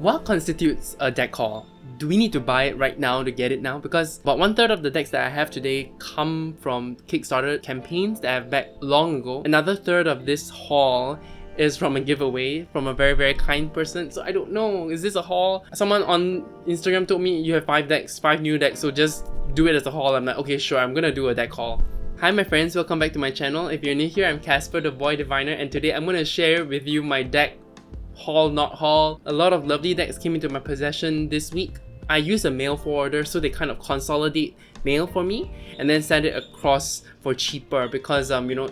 What constitutes a deck haul? Do we need to buy it right now to get it now? Because about 1/3 of the decks that I have today come from Kickstarter campaigns that I've backed long ago. Another third of this haul is from a giveaway from a very kind person. So I don't know, is this a haul? Someone on Instagram told me you have 5 decks, 5 new decks, so just do it as a haul. I'm like, okay, sure, I'm gonna do a deck haul. Hi my friends, welcome back to my channel. If you're new here, I'm Casper the Boy Diviner, and today I'm gonna share with you my deck haul, not haul. A lot of lovely decks came into my possession this week. I use a mail forwarder, so they kind of consolidate mail for me and then send it across for cheaper because you know,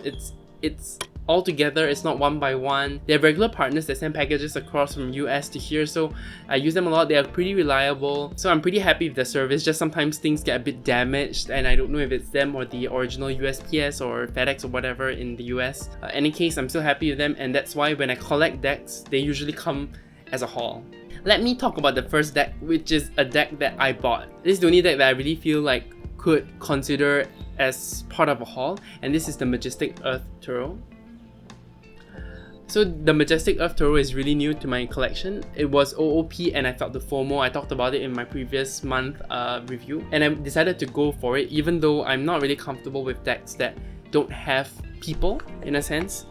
it's all together, it's not one by one. They have regular partners that send packages across from US to here, so I use them a lot. They are pretty reliable, so I'm pretty happy with the service. Just sometimes things get a bit damaged and I don't know if it's them or the original USPS or FedEx or whatever in the US. Any case, I'm still happy with them, and that's why when I collect decks, they usually come as a haul. Let me talk about the first deck, which is a deck that I bought. This is the only deck that I really feel like could consider as part of a haul, and this is the Majestic Earth Tarot. So the Majestic Earth Tarot is really new to my collection. It was OOP and I felt the FOMO. I talked about it in my previous month review, and I decided to go for it even though I'm not really comfortable with decks that don't have people in a sense.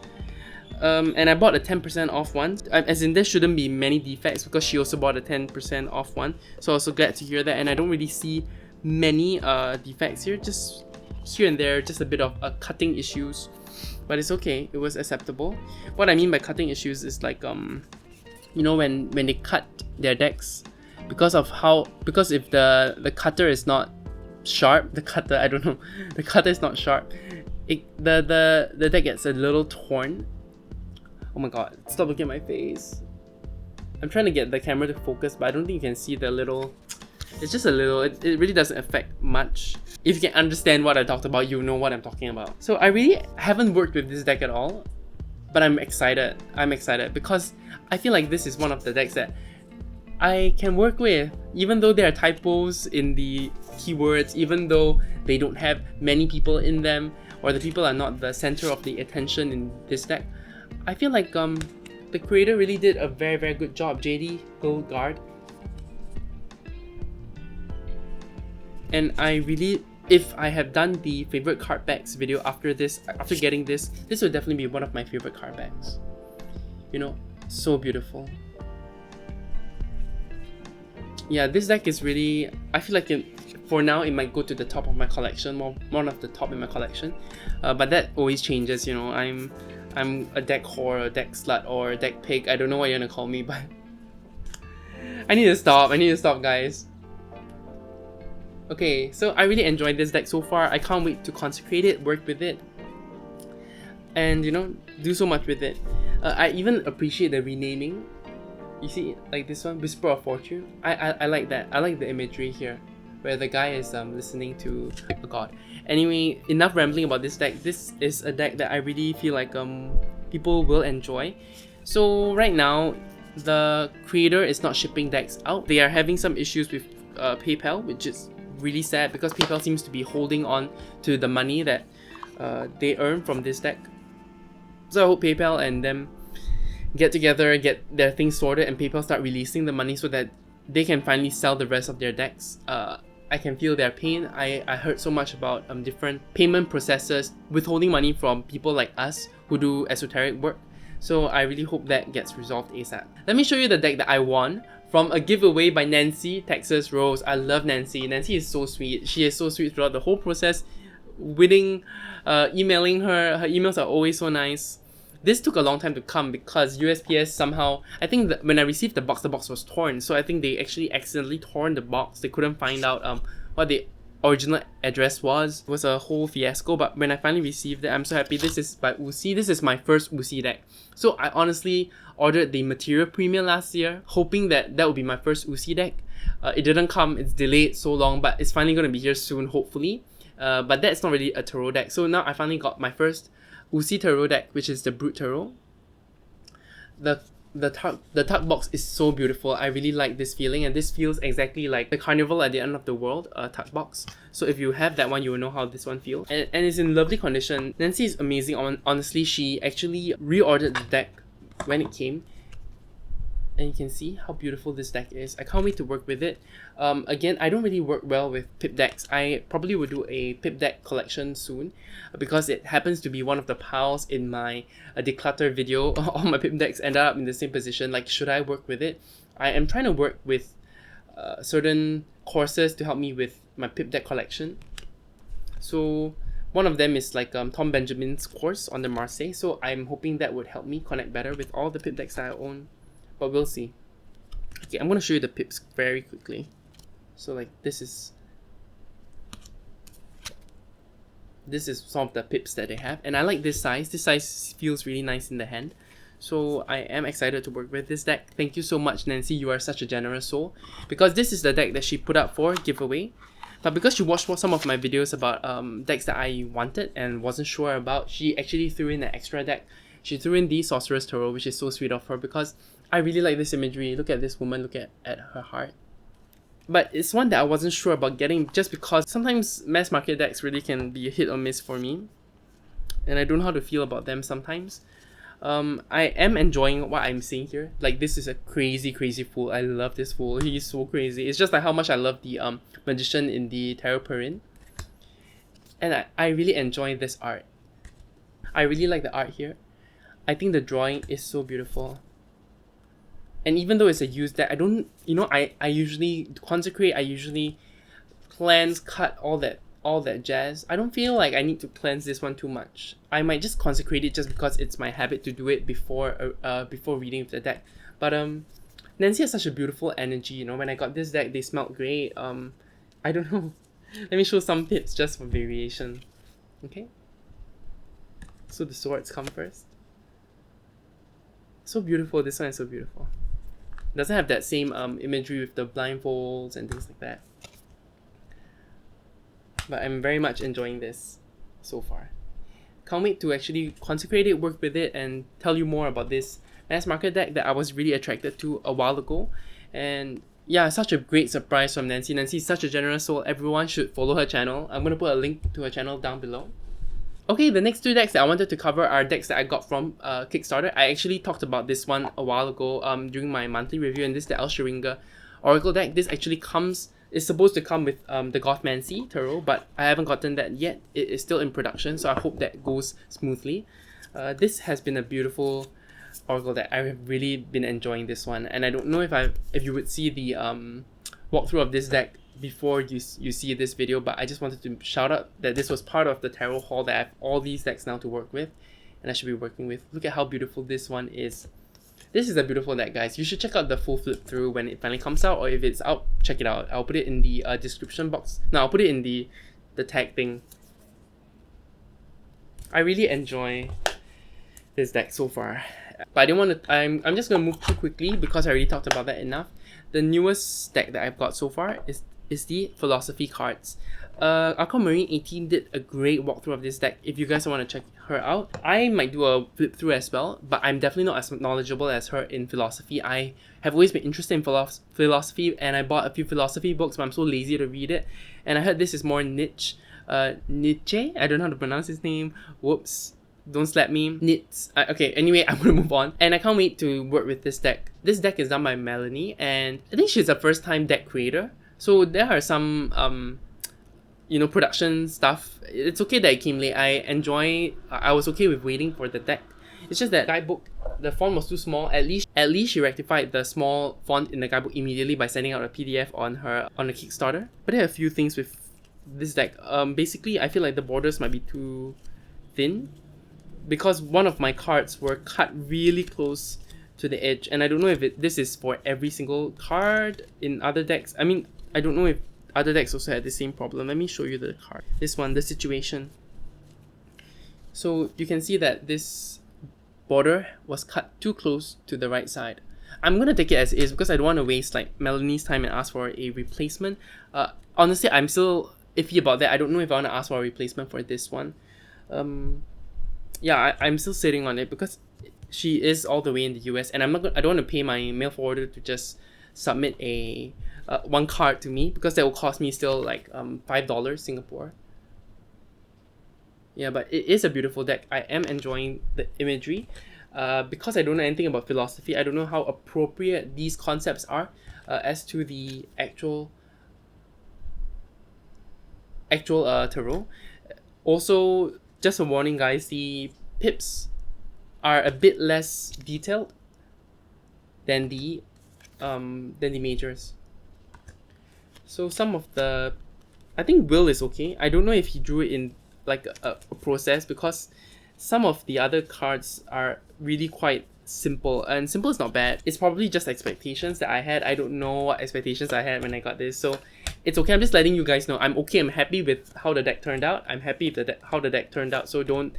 And I bought a 10% off one, as in there shouldn't be many defects because she also bought a 10% off one. So I was also glad to hear that, and I don't really see many defects here, just here and there, just a bit of cutting issues. But it's okay, it was acceptable. What I mean by cutting issues is like, you know, when they cut their decks, because if the cutter is not sharp, the cutter is not sharp, the deck gets a little torn. Oh my god, stop looking at my face. I'm trying to get the camera to focus, but I don't think you can see the little. It's just a little, it really doesn't affect much. If you can understand what I talked about, you know what I'm talking about. So I really haven't worked with this deck at all, but I'm excited. I'm excited because I feel like this is one of the decks that I can work with. Even though there are typos in the keywords, even though they don't have many people in them, or the people are not the center of the attention in this deck, I feel like the creator really did a very good job. JD Gold Guard. And I really, if I have done the favorite card backs video after getting this would definitely be one of my favorite card backs. You know, so beautiful. Yeah, this deck is really, I feel like for now it might go to the top of my collection, one of the top in my collection. But that always changes, you know. I'm a deck whore, a deck slut, or a deck pig. I don't know what you're gonna call me, but I need to stop, guys. Okay, so I really enjoyed this deck so far. I can't wait to consecrate it, work with it, and you know, do so much with it. I even appreciate the renaming. You see, like this one, Whisper of Fortune. I like that. I like the imagery here, where the guy is listening to a god. Anyway, enough rambling about this deck. This is a deck that I really feel like people will enjoy. So right now, the creator is not shipping decks out. They are having some issues with PayPal, which is really sad because PayPal seems to be holding on to the money that they earn from this deck. So I hope PayPal and them get together, get their things sorted, and PayPal start releasing the money so that they can finally sell the rest of their decks. I can feel their pain. I heard so much about different payment processors withholding money from people like us who do esoteric work. So I really hope that gets resolved ASAP. Let me show you the deck that I won from a giveaway by Nancy Texas Rose. I love Nancy. Nancy is so sweet. She is so sweet throughout the whole process. Winning, emailing her. Her emails are always so nice. This took a long time to come because USPS somehow, I think that when I received the box was torn. So I think they actually accidentally torn the box. They couldn't find out what the original address was. It was a whole fiasco, but when I finally received it, I'm so happy. This is by UC. This is my first UC deck. So I honestly ordered the material premium last year, hoping that would be my first UC deck. It didn't come. It's delayed so long, but it's finally going to be here soon, hopefully. But that's not really a tarot deck. So now I finally got my first UC Tarot deck, which is the Brute Tarot. The tuck box is so beautiful. I really like this feeling, and this feels exactly like the Carnival at the End of the World tuck box. So if you have that one, you will know how this one feels. And it's in lovely condition. Nancy is amazing. Honestly, she actually reordered the deck when it came. And you can see how beautiful this deck is. I can't wait to work with it. Again, I don't really work well with pip decks. I probably will do a pip deck collection soon because it happens to be one of the piles in my declutter video. All my pip decks ended up in the same position. Like, should I work with it? I am trying to work with certain courses to help me with my pip deck collection. So one of them is like Tom Benjamin's course on the Marseille. So I'm hoping that would help me connect better with all the pip decks that I own. But we'll see. Okay, I'm going to show you the pips very quickly. So like this is some of the pips that they have. And I like this size. This size feels really nice in the hand. So I am excited to work with this deck. Thank you so much, Nancy. You are such a generous soul. Because this is the deck that she put up for giveaway. But because she watched some of my videos about decks that I wanted and wasn't sure about, she actually threw in an extra deck. She threw in the Sorcerer's Tarot, which is so sweet of her because I really like this imagery. Look at this woman, look at her heart. But it's one that I wasn't sure about getting just because sometimes mass market decks really can be a hit or miss for me. And I don't know how to feel about them sometimes. I am enjoying what I'm seeing here. Like, this is a crazy fool. I love this fool. He's so crazy. It's just like how much I love the magician in the Tarot Perrin. And I really enjoy this art. I really like the art here. I think the drawing is so beautiful. And even though it's a used deck, I don't, you know, I usually consecrate, I usually cleanse, cut, all that jazz. I don't feel like I need to cleanse this one too much. I might just consecrate it just because it's my habit to do it before reading the deck. But Nancy has such a beautiful energy, you know. When I got this deck, they smelled great. I don't know. Let me show some tips just for variation. Okay. So the swords come first. So beautiful. This one is so beautiful. Doesn't have that same imagery with the blindfolds and things like that. But I'm very much enjoying this so far. Can't wait to actually consecrate it, work with it, and tell you more about this mass market deck that I was really attracted to a while ago. And yeah, such a great surprise from Nancy. Nancy is such a generous soul. Everyone should follow her channel. I'm going to put a link to her channel down below. Okay, the next two decks that I wanted to cover are decks that I got from Kickstarter. I actually talked about this one a while ago during my monthly review, and this is the Elsheringa Oracle deck. This actually is supposed to come with the Gothmancy Tarot, but I haven't gotten that yet. It is still in production, so I hope that goes smoothly. This has been a beautiful Oracle deck. I have really been enjoying this one, and I don't know if you would see the walkthrough of this deck before you see this video, but I just wanted to shout out that this was part of the tarot haul, that I have all these decks now to work with and I should be working with. Look at how beautiful this one is. This is a beautiful deck, guys. You should check out the full flip through when it finally comes out, or if it's out, check it out. I'll put it in the description box. No, I'll put it in the tag thing. I really enjoy this deck so far, but I didn't want to. I'm just gonna move too quickly because I already talked about that enough. The newest deck that I've got so far is the Philosophy cards. Aquamarine 18 did a great walkthrough of this deck. If you guys want to check her out, I might do a flip through as well, but I'm definitely not as knowledgeable as her in philosophy. I have always been interested in philosophy, and I bought a few philosophy books, but I'm so lazy to read it. And I heard this is more niche. Nietzsche? I don't know how to pronounce his name. Whoops. Don't slap me. Nits. Okay, anyway, I'm gonna move on. And I can't wait to work with this deck. This deck is done by Melanie, and I think she's a first-time deck creator. So there are some, you know, production stuff. It's okay that it came late. I was okay with waiting for the deck. It's just that guidebook, the font was too small. At least she rectified the small font in the guidebook immediately by sending out a PDF on the Kickstarter. But there are a few things with this deck. Basically, I feel like the borders might be too thin, because one of my cards were cut really close to the edge, and I don't know if this is for every single card in other decks. I mean, I don't know if other decks also had the same problem. Let me show you the card. This one, the situation. So you can see that this border was cut too close to the right side. I'm gonna take it as is because I don't want to waste like Melanie's time and ask for a replacement. Honestly, I'm still iffy about that. I don't know if I want to ask for a replacement for this one. Yeah, I'm still sitting on it because she is all the way in the US, and I don't want to pay my mail forwarder to just submit a one card to me, because that will cost me still like $5 Singapore. Yeah, but it is a beautiful deck. I am enjoying the imagery. because I don't know anything about philosophy, I don't know how appropriate these concepts are as to the actual tarot. Also, just a warning guys, the pips are a bit less detailed than the majors. So some of the, I think Will is okay. I don't know if he drew it in like a process, because some of the other cards are really quite simple, and simple is not bad. It's probably just expectations that I had. I don't know what expectations I had when I got this, so it's okay. I'm just letting you guys know I'm okay. I'm happy with how the deck turned out. I'm happy with how the deck turned out, so don't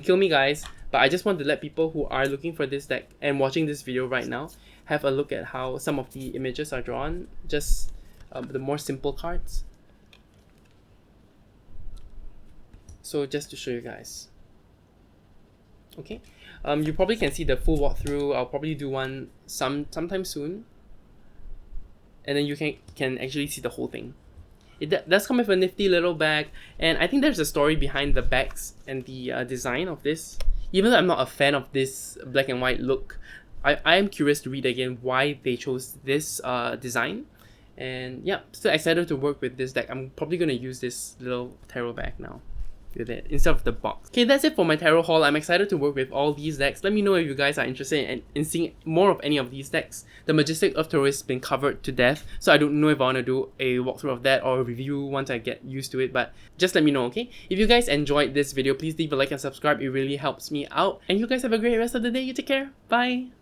kill me guys. But I just want to let people who are looking for this deck and watching this video right now have a look at how some of the images are drawn, just the more simple cards. So just to show you guys. Okay, you probably can see the full walkthrough. I'll probably do one sometime soon, and then you can actually see the whole thing. It does come with a nifty little bag, and I think there's a story behind the bags and the design of this. Even though I'm not a fan of this black and white look, I am curious to read again why they chose this design. And yeah, still excited to work with this deck. I'm probably going to use this little tarot bag now with it instead of the box. Okay, that's it for my tarot haul. I'm excited to work with all these decks. Let me know if you guys are interested in seeing more of any of these decks. The Majestic Earth Tarot has been covered to death, so I don't know if I want to do a walkthrough of that or a review once I get used to it, but just let me know, okay? If you guys enjoyed this video, please leave a like and subscribe. It really helps me out. And you guys have a great rest of the day. You take care. Bye!